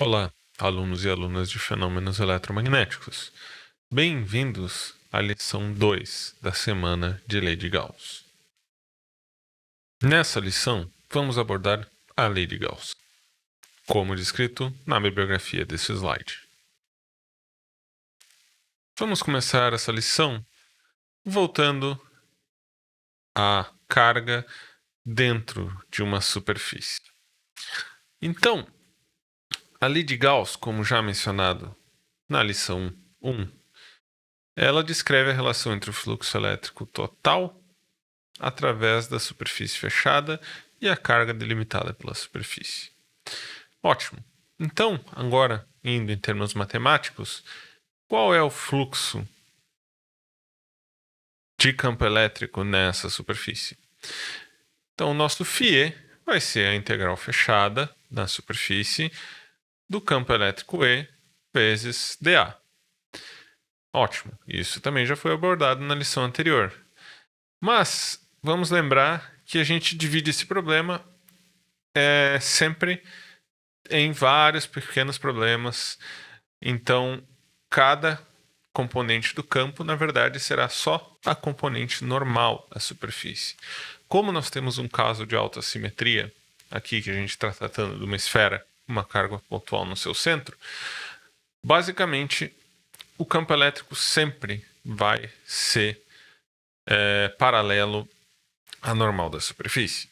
Olá, alunos e alunas de fenômenos eletromagnéticos. Bem-vindos à lição 2 da semana de Lei de Gauss. Nessa lição, vamos abordar a Lei de Gauss, como descrito na bibliografia desse slide. Vamos começar essa lição voltando à carga dentro de uma superfície. Então, a Lei de Gauss, como já mencionado na lição 1, ela descreve a relação entre o fluxo elétrico total através da superfície fechada e a carga delimitada pela superfície. Ótimo. Então, agora, indo em termos matemáticos, qual é o fluxo de campo elétrico nessa superfície? Então, o nosso φ vai ser a integral fechada na superfície do campo elétrico E vezes dA. Ótimo. Isso também já foi abordado na lição anterior. Mas vamos lembrar que a gente divide esse problema sempre em vários pequenos problemas. Então, cada componente do campo, na verdade, será só a componente normal da superfície. Como nós temos um caso de alta simetria, aqui que a gente está tratando de uma esfera, uma carga pontual no seu centro, basicamente, o campo elétrico sempre vai ser paralelo à normal da superfície.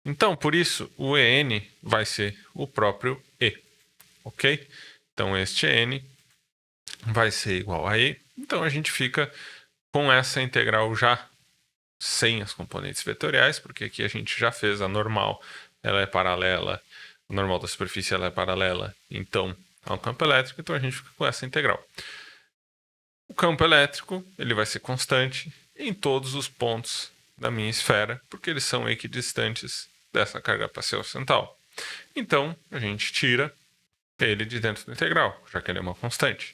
Então, por isso, o EN vai ser o próprio E, ok? Então, este N vai ser igual a E. Então, a gente fica com essa integral já sem as componentes vetoriais, porque aqui a gente já fez a normal, ela é paralela, a normal da superfície ela é paralela, então, ao campo elétrico, então a gente fica com essa integral. O campo elétrico ele vai ser constante em todos os pontos da minha esfera, porque eles são equidistantes dessa carga parcial ocidental. Então, a gente tira ele de dentro da integral, já que ele é uma constante.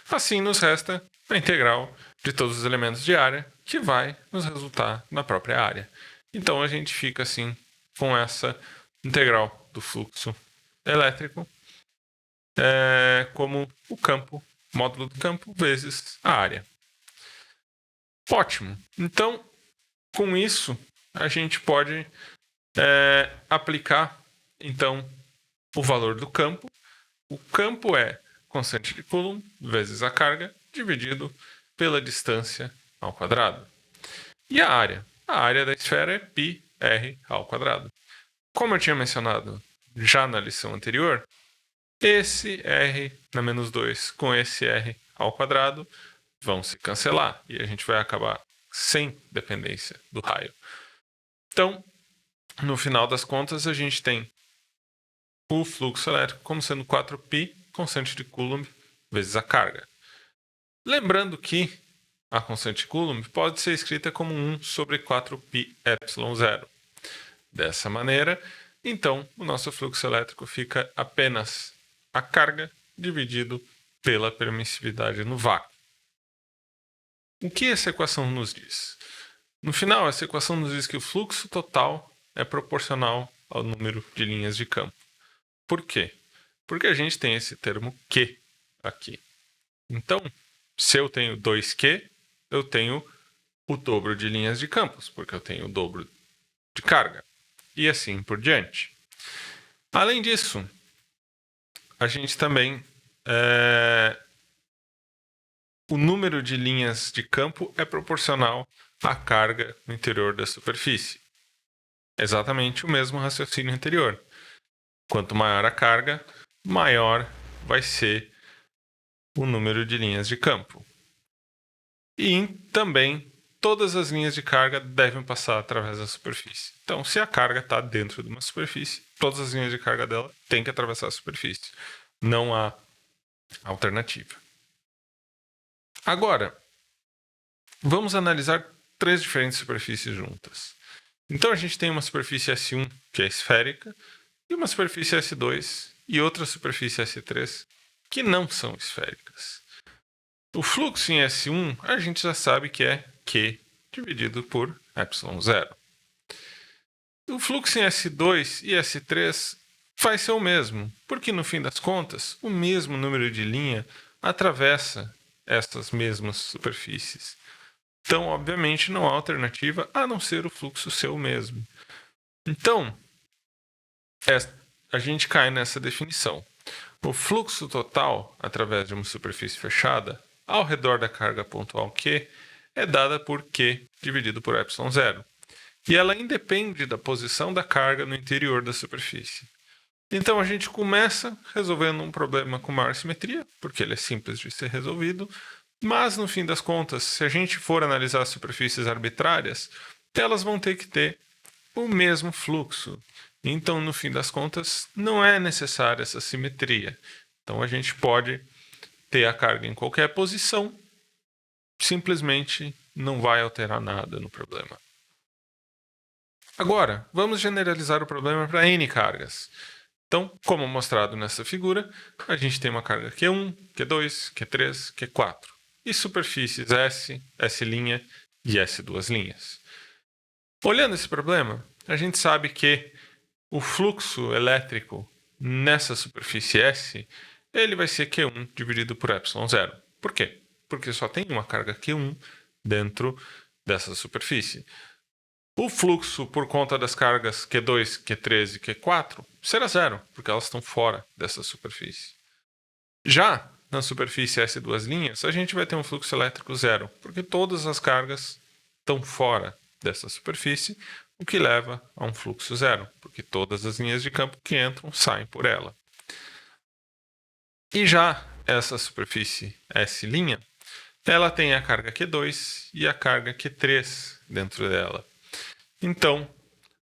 Assim, nos resta a integral de todos os elementos de área, que vai nos resultar na própria área. Então, a gente fica assim com essa integral do fluxo elétrico como o campo, módulo do campo, vezes a área. Ótimo. Então, com isso, a gente pode aplicar, então, o valor do campo. O campo é constante de Coulomb vezes a carga, dividido pela distância ao quadrado. E a área? A área da esfera é πr ao quadrado. Como eu tinha mencionado já na lição anterior, esse r na menos 2 com esse r ao quadrado vão se cancelar e a gente vai acabar sem dependência do raio. Então, no final das contas, a gente tem o fluxo elétrico como sendo 4π constante de Coulomb vezes a carga. Lembrando que a constante de Coulomb pode ser escrita como 1 sobre 4πε0. Dessa maneira, então, o nosso fluxo elétrico fica apenas a carga dividido pela permissividade no vácuo. O que essa equação nos diz? No final, essa equação nos diz que o fluxo total é proporcional ao número de linhas de campo. Por quê? Porque a gente tem esse termo Q aqui. Então, se eu tenho 2Q, eu tenho o dobro de linhas de campos, porque eu tenho o dobro de carga. E assim por diante. Além disso, a gente também... o número de linhas de campo é proporcional à carga no interior da superfície. Exatamente o mesmo raciocínio anterior. Quanto maior a carga, maior vai ser o número de linhas de campo. E também todas as linhas de carga devem passar através da superfície. Então, se a carga está dentro de uma superfície, todas as linhas de carga dela têm que atravessar a superfície. Não há alternativa. Agora, vamos analisar 3 diferentes superfícies juntas. Então, a gente tem uma superfície S1, que é esférica, e uma superfície S2 e outra superfície S3, que não são esféricas. O fluxo em S1, a gente já sabe que é Q dividido por ε0. O fluxo em S2 e S3 vai ser o mesmo, porque no fim das contas, o mesmo número de linha atravessa essas mesmas superfícies. Então, obviamente, não há alternativa a não ser o fluxo ser o mesmo. Então, a gente cai nessa definição. O fluxo total através de uma superfície fechada ao redor da carga pontual Q é dada por Q dividido por ε0. E ela independe da posição da carga no interior da superfície. Então a gente começa resolvendo um problema com maior simetria, porque ele é simples de ser resolvido, mas no fim das contas, se a gente for analisar superfícies arbitrárias, elas vão ter que ter o mesmo fluxo. Então, no fim das contas, não é necessária essa simetria. Então a gente pode ter a carga em qualquer posição, simplesmente não vai alterar nada no problema. Agora, vamos generalizar o problema para N cargas. Então, como mostrado nessa figura, a gente tem uma carga Q1, Q2, Q3, Q4 e superfícies S, S' e S2'. Olhando esse problema, a gente sabe que o fluxo elétrico nessa superfície S, ele vai ser Q1 dividido por ε0. Por quê? Porque só tem uma carga Q1 dentro dessa superfície. O fluxo por conta das cargas Q2, Q3 e Q4 será zero, porque elas estão fora dessa superfície. Já na superfície S2', a gente vai ter um fluxo elétrico zero, porque todas as cargas estão fora dessa superfície, o que leva a um fluxo zero, porque todas as linhas de campo que entram saem por ela. E já essa superfície S', ela tem a carga Q2 e a carga Q3 dentro dela. Então,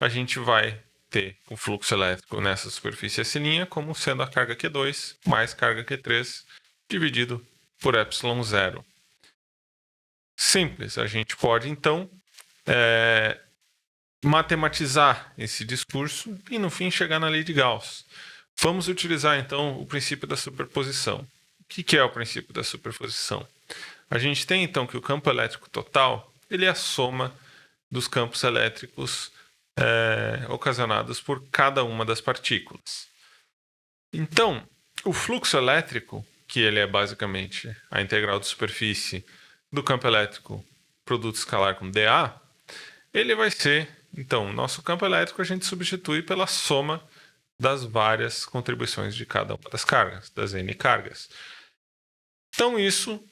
a gente vai ter o fluxo elétrico nessa superfície S' como sendo a carga Q2 mais carga Q3 dividido por ε0. Simples, a gente pode então matematizar esse discurso e no fim chegar na lei de Gauss. Vamos utilizar então o princípio da superposição. O que é o princípio da superposição? A gente tem então que o campo elétrico total ele é a soma dos campos elétricos ocasionados por cada uma das partículas. Então, o fluxo elétrico, que ele é basicamente a integral de superfície do campo elétrico produto escalar com dA, ele vai ser, então, nosso campo elétrico a gente substitui pela soma das várias contribuições de cada uma das cargas, das N cargas. Então, isso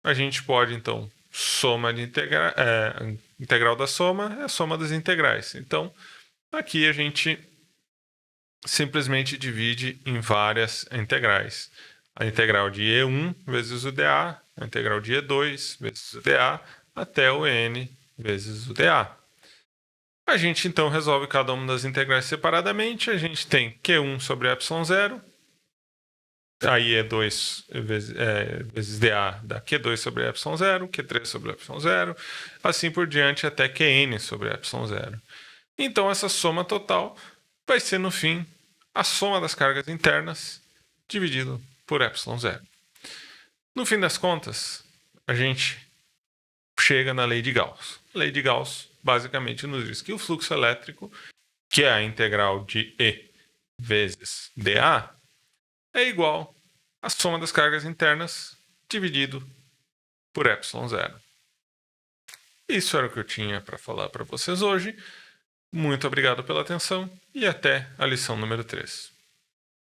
a gente pode, então, soma de integral da soma é a soma das integrais. Então, aqui a gente simplesmente divide em várias integrais. A integral de E1 vezes o dA, a integral de E2 vezes o dA, até o N vezes o dA. A gente, então, resolve cada uma das integrais separadamente. A gente tem Q1 sobre ε0, aí E2 vezes dA dá Q2 sobre ε0, Q3 sobre ε0, assim por diante até Qn sobre ε0. Então, essa soma total vai ser, no fim, a soma das cargas internas dividido por ε0. No fim das contas, a gente chega na lei de Gauss. A lei de Gauss basicamente nos diz que o fluxo elétrico, que é a integral de E vezes dA, é igual à soma das cargas internas dividido por ε0. Isso era o que eu tinha para falar para vocês hoje. Muito obrigado pela atenção e até a lição número 3.